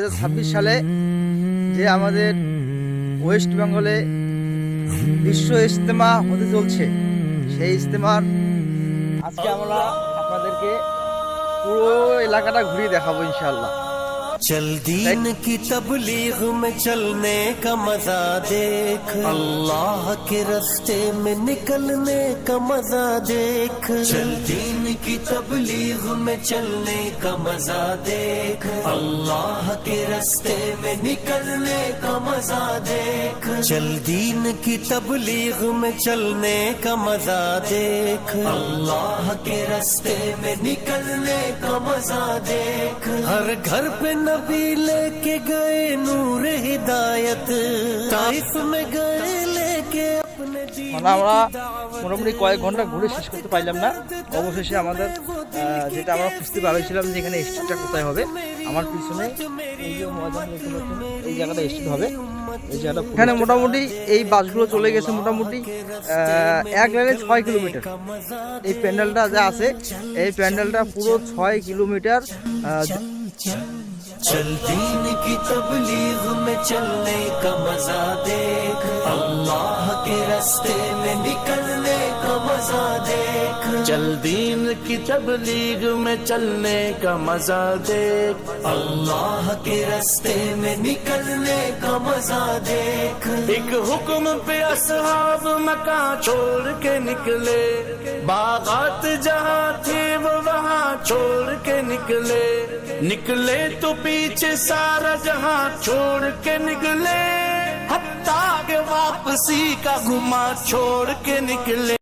2026 সালে যে আমাদের ওয়েস্ট বেঙ্গলে বিশ্ব ইজতেমা হতে চলছে, সেই ইজতেমার আজকে আমরা আপনাদেরকে পুরো এলাকাটা ঘুরিয়ে দেখাবো ইনশাআল্লাহ। चल दीन की तबलीग में चलने का मजा देख, अल्लाह के रास्ते में निकलने का मजा देख। चल दीन की तबलीग में चलने का मजा देख, अल्लाह के रास्ते में निकलने का मजा देख। चल दीन की तबलीग में चलने का मजा देख, अल्लाह के रास्ते में निकलने का मजा देख। हर घर पे नबी लेके गए नूर हिदायत, ताइफ में गए लेके अपने মানে আমরা মোটামুটি কয়েক ঘন্টা ঘুরে শেষ করতে পারলাম না। অবশেষে আমাদের যেটা আমরা খুঁজতে পারছিলাম যে এখানে স্ট্রিটটা কোথায় হবে, আমার পিছনে এই যে ময়দান এই জায়গাটা স্ট্রিট হবে। এই জায়গাটা এখানে মোটামুটি এই বাসগুলো চলে গেছে মোটামুটি এক লাইনে 6 কিলোমিটার। এই প্যান্ডেলটা যা আছে, এই প্যান্ডেলটা পুরো 6 কিলোমিটার। चल दीन की तबलीग में चलने का मजा देख, अल्लाह के रास्ते में निकलने का मजा देख। चल दीन की तबलीग में चलने का मजा देख, अल्लाह के रास्ते में निकलने का मजा देख। एक हुक्म पे असहाब मका छोड़ के निकले, बागात जहाँ थे वो वहाँ छोड़ के निकले। निकले तो पीछे सारा जहाँ छोड़ के निकले, हत्ता के वापसी का घुमा छोड़ के निकले।